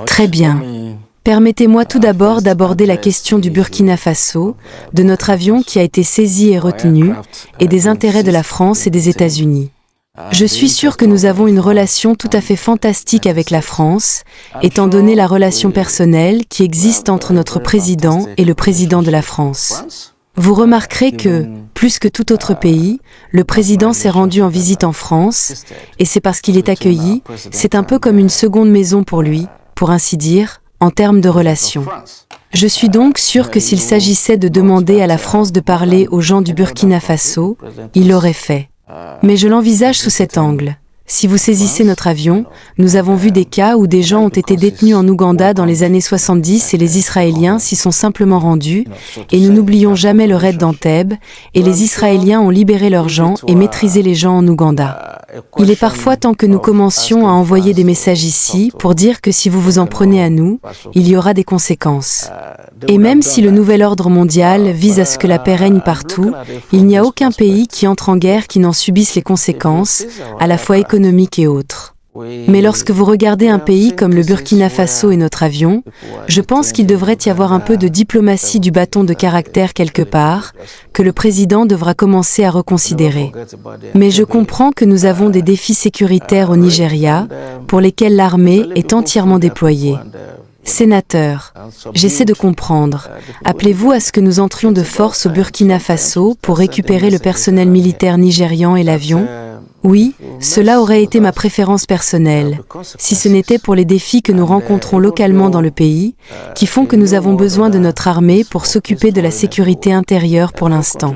Très bien. Permettez-moi tout d'abord d'aborder la question du Burkina Faso, de notre avion qui a été saisi et retenu, et des intérêts de la France et des États-Unis. Je suis sûr que nous avons une relation tout à fait fantastique avec la France, étant donné la relation personnelle qui existe entre notre président et le président de la France. Vous remarquerez que, plus que tout autre pays, le président s'est rendu en visite en France, et c'est parce qu'il est accueilli, c'est un peu comme une seconde maison pour lui, pour ainsi dire, en termes de relations. Je suis donc sûr que s'il s'agissait de demander à la France de parler aux gens du Burkina Faso, il l'aurait fait. Mais je l'envisage sous cet angle. Si vous saisissez notre avion, nous avons vu des cas où des gens ont été détenus en Ouganda dans les années 70 et les Israéliens s'y sont simplement rendus, et nous n'oublions jamais le raid d'Entebbe, et les Israéliens ont libéré leurs gens et maîtrisé les gens en Ouganda. Il est parfois temps que nous commencions à envoyer des messages ici pour dire que si vous vous en prenez à nous, il y aura des conséquences. Et même si le nouvel ordre mondial vise à ce que la paix règne partout, il n'y a aucun pays qui entre en guerre qui n'en subisse les conséquences, à la fois économiques et autres. Mais lorsque vous regardez un pays comme le Burkina Faso et notre avion, je pense qu'il devrait y avoir un peu de diplomatie du bâton de caractère quelque part, que le président devra commencer à reconsidérer. Mais je comprends que nous avons des défis sécuritaires au Nigeria, pour lesquels l'armée est entièrement déployée. Sénateur, j'essaie de comprendre. Appelez-vous à ce que nous entrions de force au Burkina Faso pour récupérer le personnel militaire nigérian et l'avion ? Oui, cela aurait été ma préférence personnelle, si ce n'était pour les défis que nous rencontrons localement dans le pays, qui font que nous avons besoin de notre armée pour s'occuper de la sécurité intérieure pour l'instant.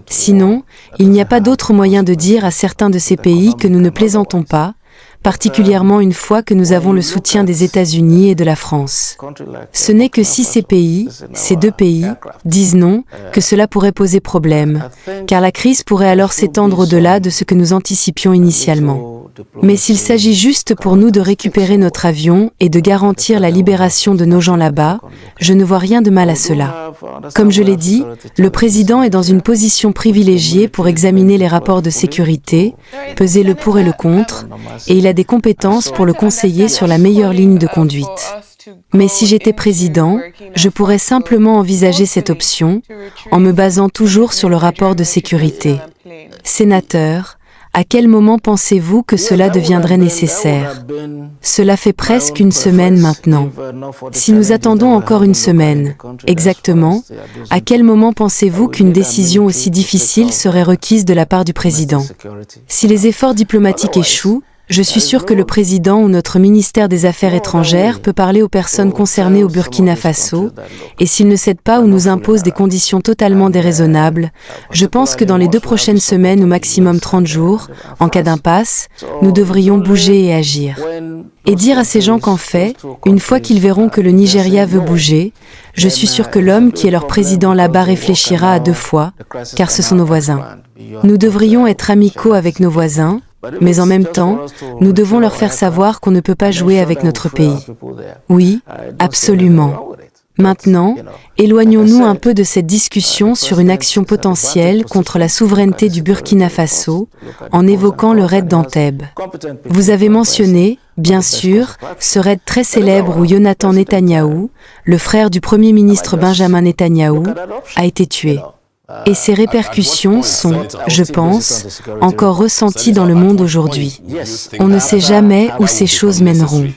Sinon, il n'y a pas d'autre moyen de dire à certains de ces pays que nous ne plaisantons pas, particulièrement une fois que nous avons le soutien des États-Unis et de la France. Ce n'est que si ces pays, ces deux pays, disent non, que cela pourrait poser problème, car la crise pourrait alors s'étendre au-delà de ce que nous anticipions initialement. Mais s'il s'agit juste pour nous de récupérer notre avion et de garantir la libération de nos gens là-bas, je ne vois rien de mal à cela. Comme je l'ai dit, le président est dans une position privilégiée pour examiner les rapports de sécurité, peser le pour et le contre, et il a des compétences pour le conseiller sur la meilleure ligne de conduite. Mais si j'étais président, je pourrais simplement envisager cette option, en me basant toujours sur le rapport de sécurité. Sénateur, à quel moment pensez-vous que cela deviendrait nécessaire ? Cela fait presque une semaine maintenant. Si nous attendons encore une semaine, exactement, à quel moment pensez-vous qu'une décision aussi difficile serait requise de la part du président ? Si les efforts diplomatiques échouent, je suis sûr que le président ou notre ministère des Affaires étrangères peut parler aux personnes concernées au Burkina Faso, et s'il ne cède pas ou nous impose des conditions totalement déraisonnables, je pense que dans les 2 prochaines semaines ou maximum 30 jours, en cas d'impasse, nous devrions bouger et agir. Et dire à ces gens qu'en fait, une fois qu'ils verront que le Nigeria veut bouger, je suis sûr que l'homme qui est leur président là-bas réfléchira à 2 fois, car ce sont nos voisins. Nous devrions être amicaux avec nos voisins, mais en même temps, nous devons leur faire savoir qu'on ne peut pas jouer avec notre pays. Oui, absolument. Maintenant, éloignons-nous un peu de cette discussion sur une action potentielle contre la souveraineté du Burkina Faso, en évoquant le raid d'Entebbe. Vous avez mentionné, bien sûr, ce raid très célèbre où Jonathan Netanyahou, le frère du Premier ministre Benjamin Netanyahou, a été tué. Et ces répercussions sont, je pense, encore ressenties dans le monde aujourd'hui. On ne sait jamais où ces choses mèneront.